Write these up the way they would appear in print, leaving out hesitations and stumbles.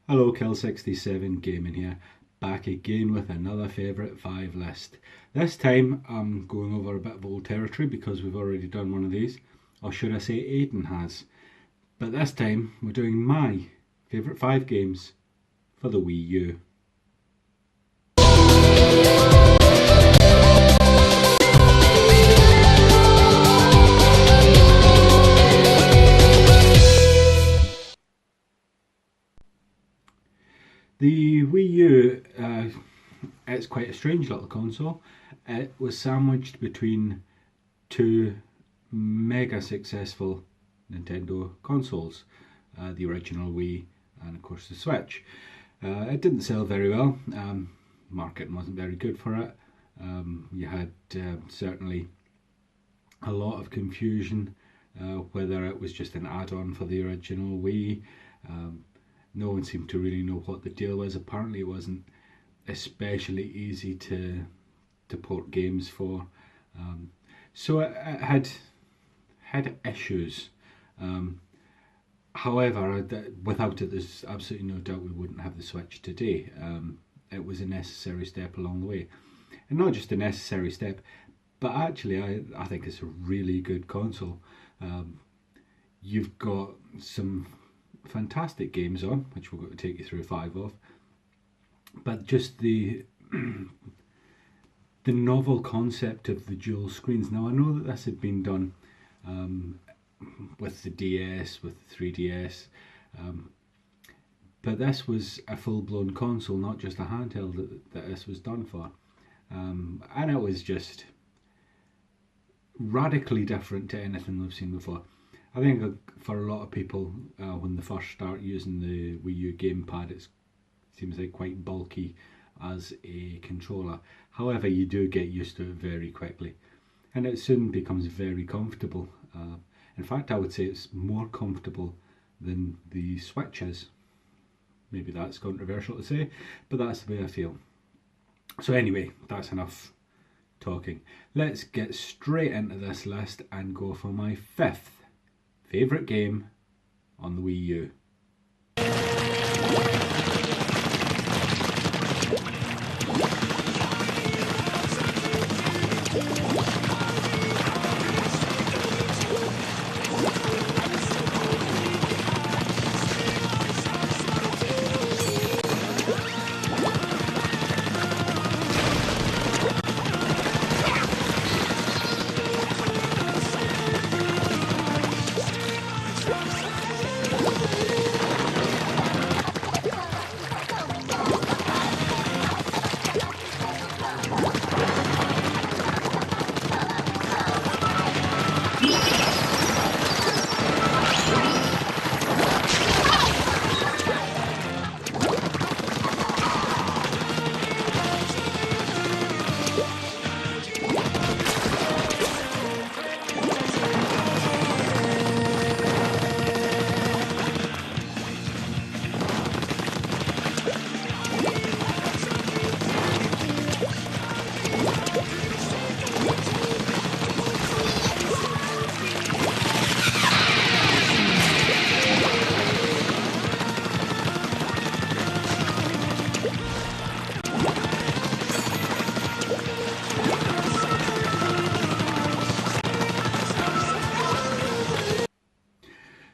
Hello, Kill67 Gaming here, back again with another favourite 5 list. This time I'm going over a bit of old territory because we've already done one of these, or should I say Aiden has. But this time we're doing my favourite 5 games for the Wii U. The Wii U, it's quite a strange little console. It was sandwiched between two mega successful Nintendo consoles, the original Wii and of course the Switch. It didn't sell very well. Marketing wasn't very good for it. You had certainly a lot of confusion whether it was just an add-on for the original Wii. No one seemed to really know what the deal was. Apparently it wasn't especially easy to port games for. So it had issues. However, without it, there's absolutely no doubt we wouldn't have the Switch today. It was a necessary step along the way. And not just a necessary step, but actually I think it's a really good console. You've got some fantastic games on, which we're going to take you through 5 of. But just the novel concept of the dual screens. Now I know that this had been done with the DS, with the 3DS, but this was a full-blown console, not just a handheld that this was done for. And it was just radically different to anything we've seen before. I think for a lot of people, when they first start using the Wii U gamepad, it seems like quite bulky as a controller. However, you do get used to it very quickly, and it soon becomes very comfortable. In fact, I would say it's more comfortable than the Switch is. Maybe that's controversial to say, but that's the way I feel. So anyway, that's enough talking. Let's get straight into this list and go for my 5th favourite game on the Wii U.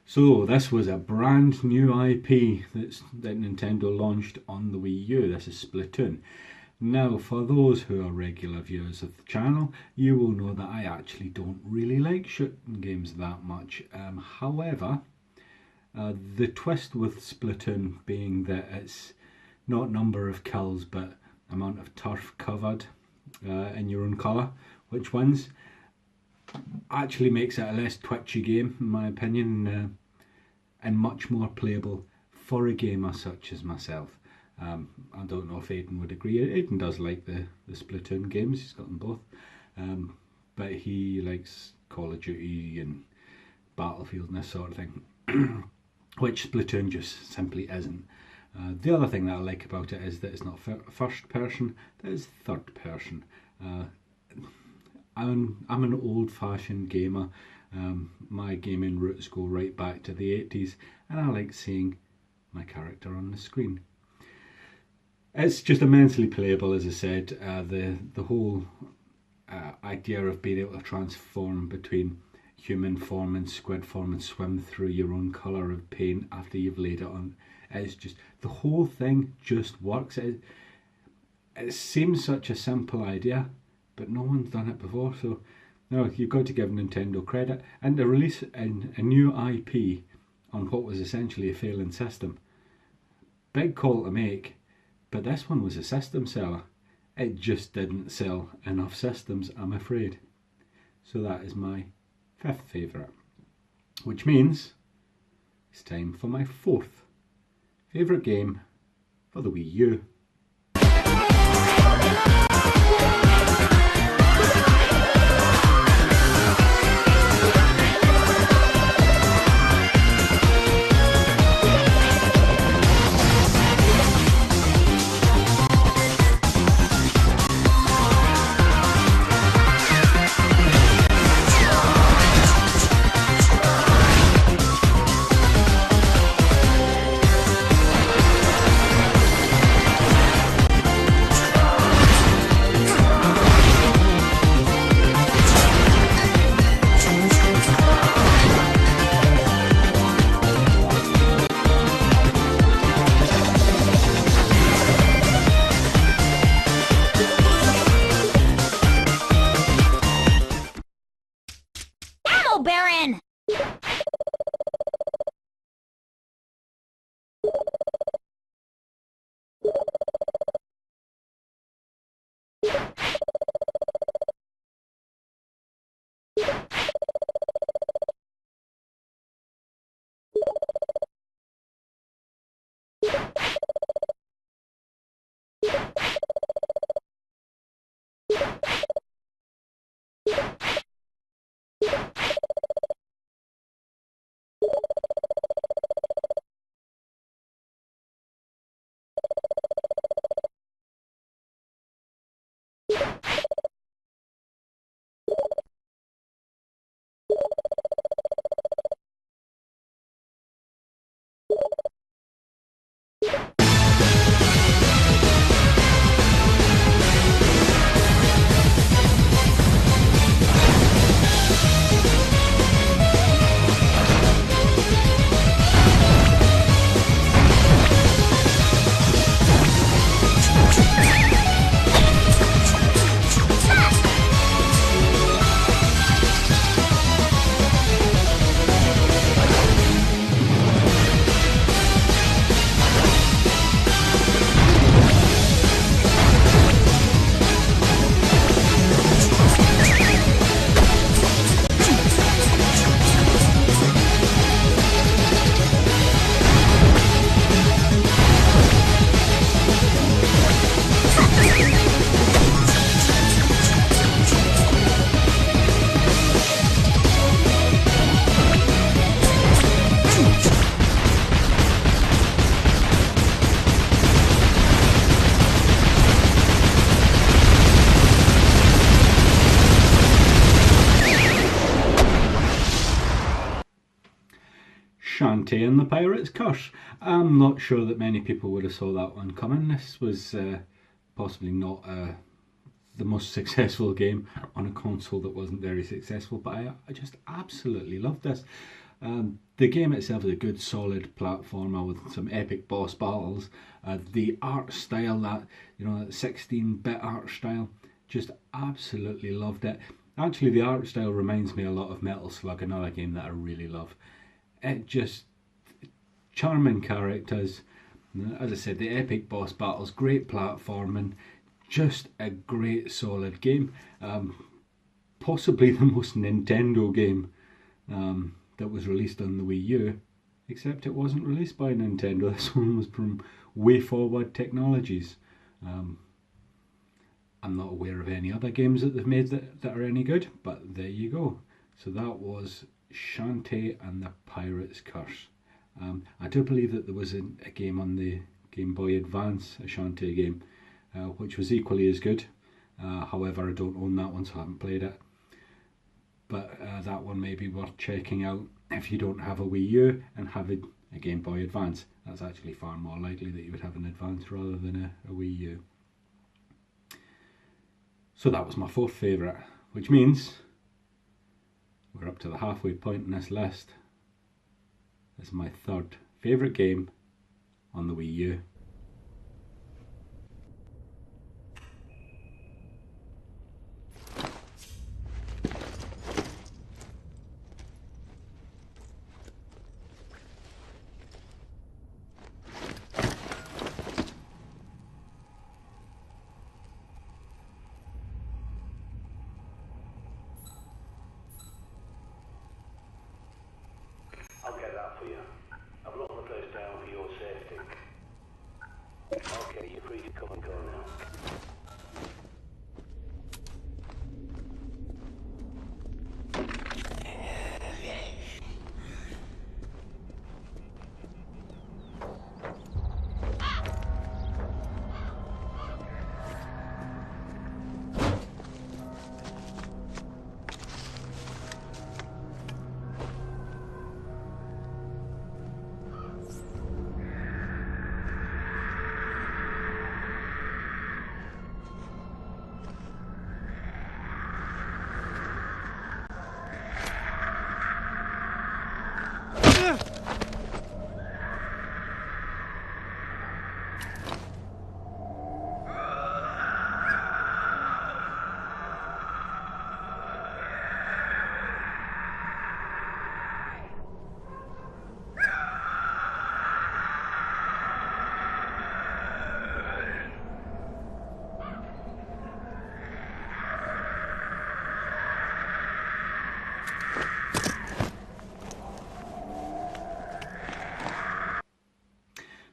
So this was a brand new IP that Nintendo launched on the Wii U. This is Splatoon. Now, for those who are regular viewers of the channel, you will know that I actually don't really like shooting games that much. However, the twist with Splatoon being that it's not number of kills but amount of turf covered in your own colour, which wins, actually makes it a less twitchy game in my opinion, and much more playable for a gamer such as myself. I don't know if Aiden would agree. Aiden does like the Splatoon games, he's got them both, but he likes Call of Duty and Battlefield and this sort of thing, which Splatoon just simply isn't. The other thing that I like about it is that it's not first person, that it's third person. I'm an old-fashioned gamer. My gaming roots go right back to the 80s, and I like seeing my character on the screen. It's just immensely playable, as I said. The whole idea of being able to transform between human form and squid form and swim through your own colour of paint after you've laid it on, it's just, the whole thing just works. It seems such a simple idea, but no one's done it before, so no, you've got to give Nintendo credit. And to release a new IP on what was essentially a failing system, big call to make, but this one was a system seller. It just didn't sell enough systems, I'm afraid. So that is my 5th favourite, which means it's time for my 4th favourite game for the Wii U. Baron! Shantae and the Pirate's Curse. I'm not sure that many people would have saw that one coming. This was possibly not the most successful game on a console that wasn't very successful, but I just absolutely loved this. The game itself is a good solid platformer with some epic boss battles. The art style, that 16-bit art style, just absolutely loved it. Actually, the art style reminds me a lot of Metal Slug, another game that I really love. It just, charming characters, as I said, the epic boss battles, great platforming, just a great solid game. Possibly the most Nintendo game that was released on the Wii U, except it wasn't released by Nintendo. This one was from Way Forward Technologies. I'm not aware of any other games that they've made that are any good, but there you go. So that was Shantae and the Pirate's Curse. I do believe that there was a game on the Game Boy Advance, a Shantae game, which was equally as good. However, I don't own that one, so I haven't played it. But that one may be worth checking out if you don't have a Wii U and have a Game Boy Advance. That's actually far more likely that you would have an Advance rather than a Wii U. So that was my fourth favourite, which means we're up to the halfway point in this list. This is my third favourite game on the Wii U. I'll get that for you. I've locked the place down for your safety. Okay, you're free to come and go now.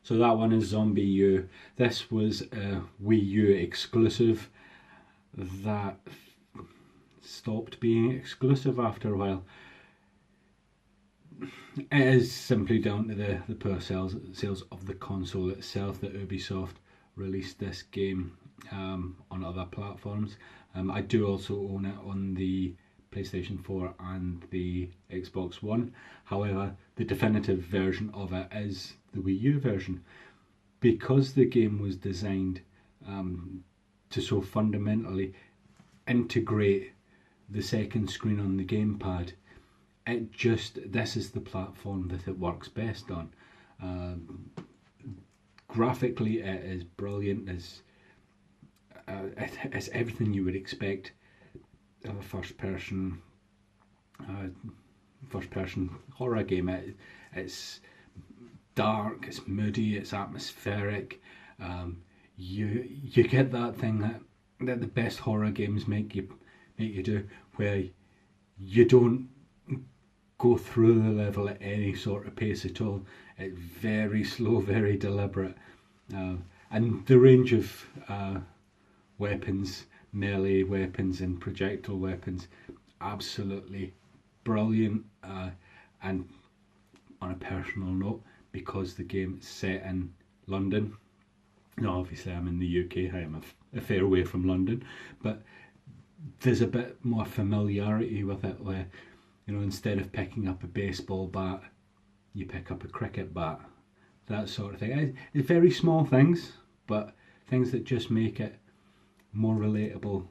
So that one is Zombie U. This was a Wii U exclusive that stopped being exclusive after a while. It is simply down to the poor sales of the console itself that Ubisoft released this game on other platforms. I do also own it on the PlayStation 4 and the Xbox One. However, the definitive version of it is the Wii U version, because the game was designed to so fundamentally integrate the second screen on the gamepad. This is the platform that it works best on. Graphically, it is brilliant. It's everything you would expect of a first-person horror game. It's dark, it's moody, it's atmospheric. You get that thing that the best horror games make you do, where you don't go through the level at any sort of pace at all. It's very slow, very deliberate, and the range of weapons, melee weapons and projectile weapons, absolutely brilliant. And on a personal note, because the game is set in London, now obviously I'm in the UK, I am a fair way from London, but there's a bit more familiarity with it, where, you know, instead of picking up a baseball bat, you pick up a cricket bat, that sort of thing. It's very small things, but things that just make it more relatable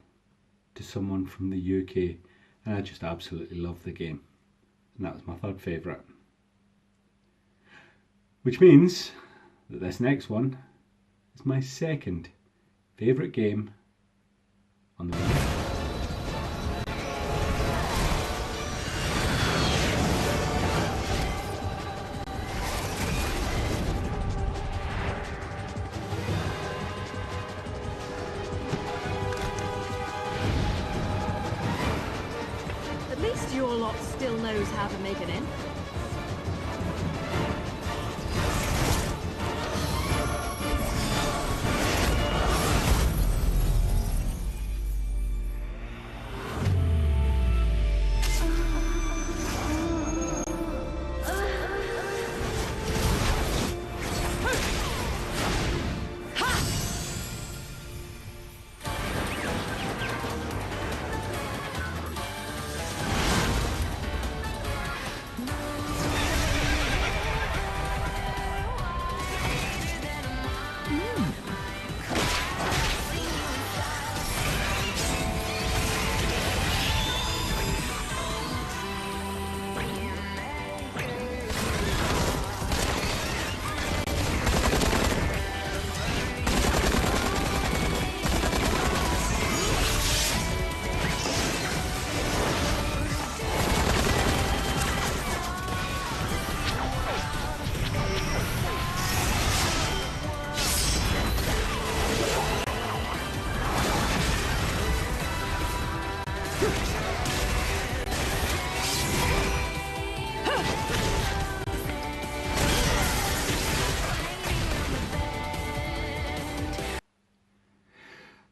to someone from the UK, and I just absolutely love the game, and that was my third favourite. Which means that this next one is my second favourite game on the Wii. At least your lot still knows how to make an end.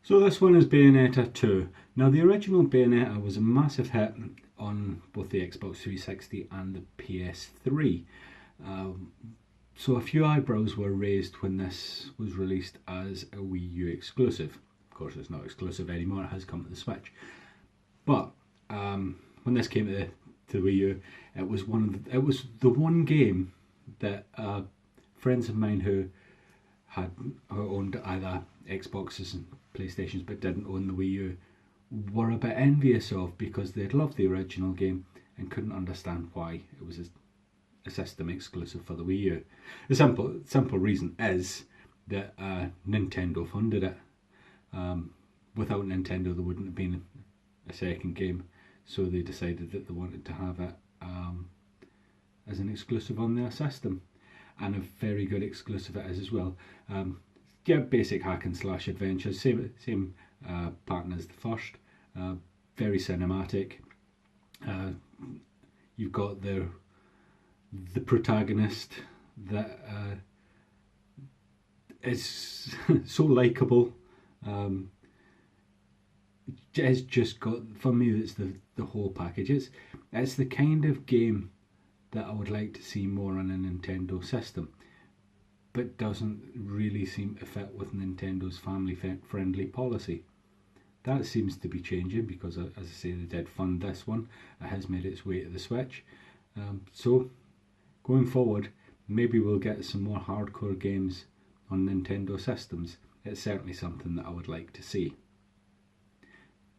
So this one is Bayonetta 2. Now the original Bayonetta was a massive hit on both the Xbox 360 and the PS3. So a few eyebrows were raised when this was released as a Wii U exclusive. Of course it's not exclusive anymore, it has come to the Switch. But when this came to the Wii U, it was the one game that friends of mine who owned either Xboxes and PlayStations but didn't own the Wii U were a bit envious of, because they'd loved the original game and couldn't understand why it was a system exclusive for the Wii U. The simple reason is that Nintendo funded it. Without Nintendo there wouldn't have been a second game, so they decided that they wanted to have it as an exclusive on their system, and a very good exclusive it is as well. Basic hack and slash adventures, same pattern as the first, very cinematic. You've got the protagonist that is so likeable. It's just got, for me, it's the whole package. It's the kind of game that I would like to see more on a Nintendo system, but doesn't really seem to fit with Nintendo's family-friendly policy. That seems to be changing, because, as I say, they did fund this one. It has made its way to the Switch. So, going forward, maybe we'll get some more hardcore games on Nintendo systems. It's certainly something that I would like to see.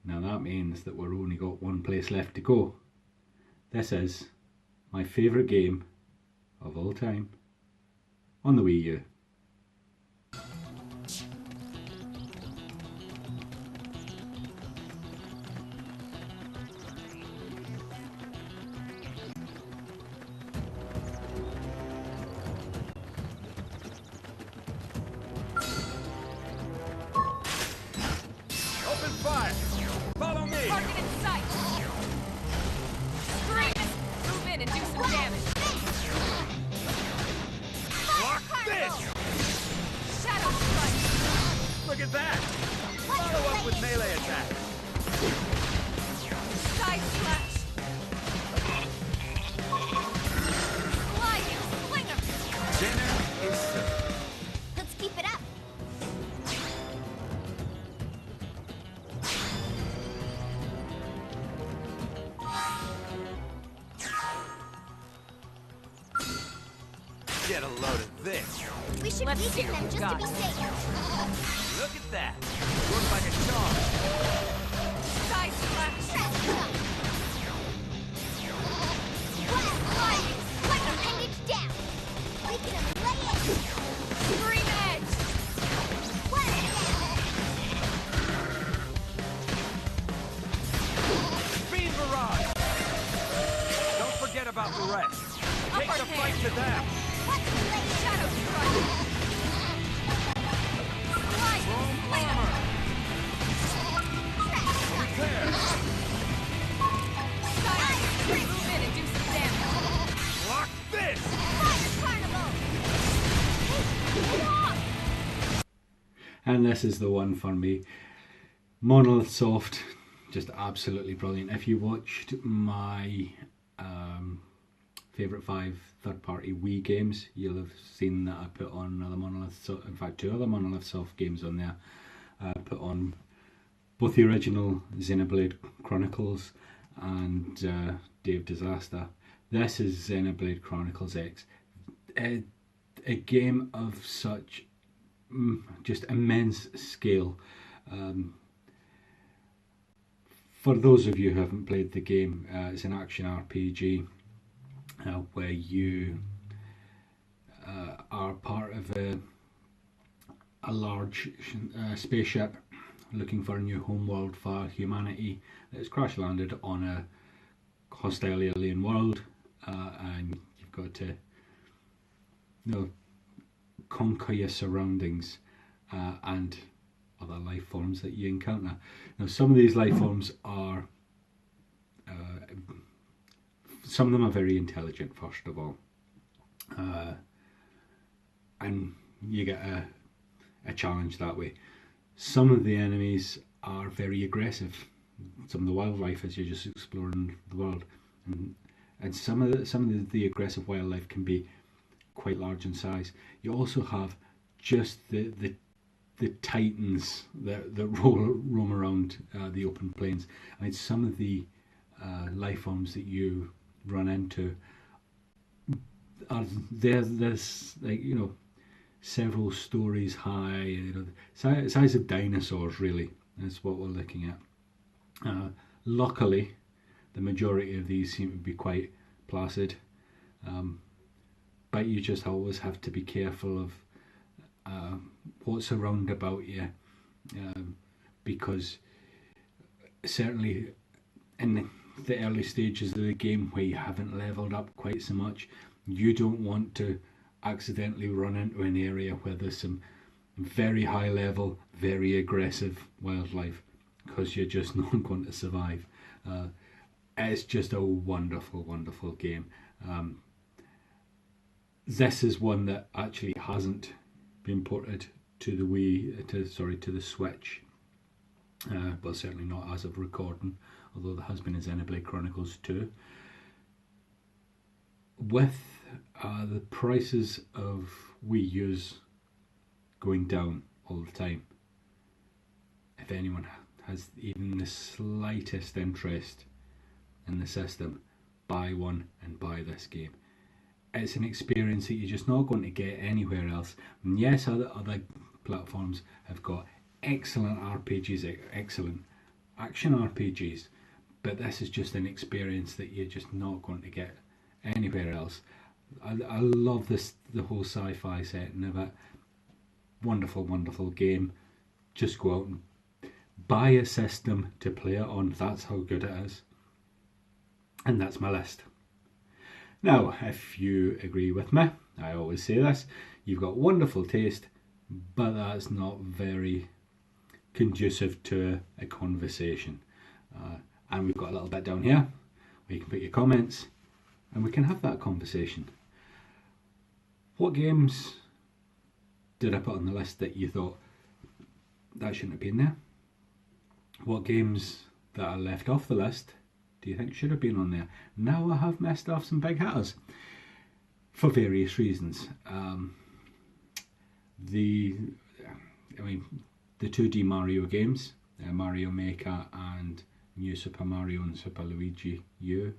Now that means that we've only got one place left to go. This is my favourite game of all time on the Wii U. Open fire! Follow me! Target in sight! Scream it! Move in and do some damage! Block this! Shadow strike! Look at that! Follow up with melee attack! Side slash! Sliding slinger! Dinner is served. Let's keep it up. Get a load of this. We should Let's see weaken what them we just to got. be safe. Look at that. Worked like a charm. Side slash! Sliding slinger appendage down. Weaken them and lay it. Scream edge! Beam barrage. Don't forget about the rest. Take the fight to them. Shadow strike! Sliding Chrome slinger! armor. Repair. Side move in and do some damage! Block this. And this is the one for me. Monolith Soft, just absolutely brilliant. If you watched my favourite 5 third-party Wii games, you'll have seen that I put on another Monolith Soft, in fact 2 other Monolith Soft games on there. I put on both the original Xenoblade Chronicles and Day of Disaster. This is Xenoblade Chronicles X. A game of such just immense scale. For those of you who haven't played the game, it's an action RPG where you are part of a large spaceship looking for a new homeworld for humanity that's crash landed on a hostile alien world, and you've got to conquer your surroundings and other life forms that you encounter. Now some of these life forms are some of them are very intelligent, first of all, and you get a challenge that way. Some of the enemies are very aggressive. Some of the wildlife as you're just exploring the world, and some of the aggressive wildlife can be quite large in size. You also have just the titans that roam around the open plains. I mean, some of the life forms that you run into are there's like, you know, several stories high. You know, size of dinosaurs really. That's what we're looking at. Luckily, the majority of these seem to be quite placid, but you just always have to be careful of what's around about you, because certainly in the early stages of the game where you haven't leveled up quite so much, you don't want to accidentally run into an area where there's some very high level, very aggressive wildlife, because you're just not going to survive. It's just a wonderful, wonderful game. This is one that actually hasn't been ported to the Wii, to the Switch. Well, certainly not as of recording, although there has been a Xenoblade Chronicles 2. With the prices of Wii U's going down all the time, if anyone has even the slightest interest in the system, buy one and buy this game. It's an experience that you're just not going to get anywhere else. And yes, other platforms have got excellent RPGs, excellent action RPGs, but this is just an experience that you're just not going to get anywhere else. I love the whole sci-fi setting of it. Wonderful, wonderful game. Just go out and buy a system to play it on. That's how good it is. And that's my list. Now, if you agree with me, I always say this, you've got wonderful taste, but that's not very conducive to a conversation. And we've got a little bit down here where you can put your comments and we can have that conversation. What games did I put on the list that you thought that shouldn't have been there? What games that I left off the list do you think should have been on there? Now I have messed off some big hitters for various reasons. The 2D Mario games, Mario Maker and New Super Mario and Super Luigi U,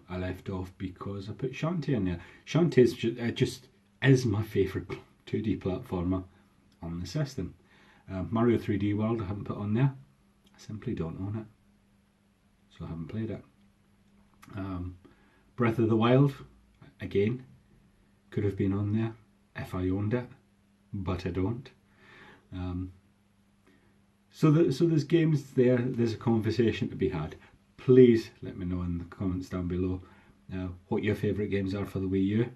I left off because I put Shantae in there. Shantae just is my favourite 2D platformer on the system. Mario 3D World I haven't put on there. I simply don't own it, so I haven't played it. Breath of the Wild, again, could have been on there if I owned it, but I don't. So there's games there, there's a conversation to be had. Please let me know in the comments down below what your favourite games are for the Wii U,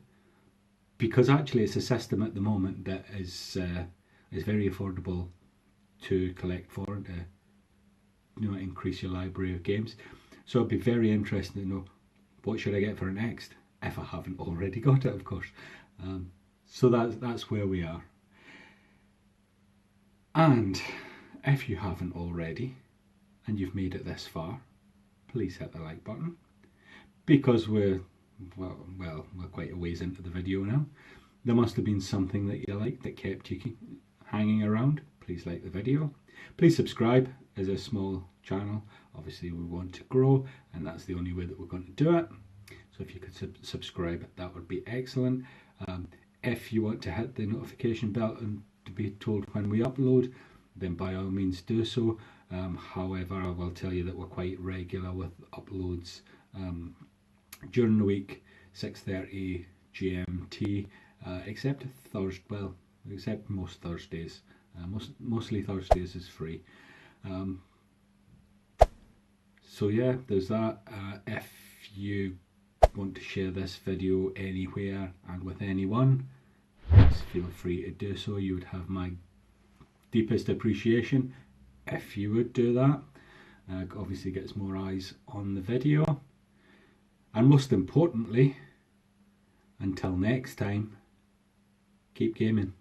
because actually it's a system at the moment that is very affordable to collect for, to increase your library of games. So I'd be very interested to know what should I get for it next, if I haven't already got it, of course. So that's where we are. And if you haven't already, and you've made it this far, please hit the like button, because we're quite a ways into the video now. There must have been something that you liked that kept you hanging around. Please like the video. Please subscribe. As a small channel, obviously we want to grow, and that's the only way that we're going to do it. So if you could subscribe, that would be excellent. If you want to hit the notification bell and to be told when we upload, then by all means do so. However, I will tell you that we're quite regular with uploads during the week, 6:30 GMT, except most Thursdays. Mostly Thursdays is free. So yeah, there's that. If you want to share this video anywhere and with anyone, please feel free to do so. You would have my deepest appreciation if you would do that. Obviously gets more eyes on the video. And most importantly, until next time, keep gaming.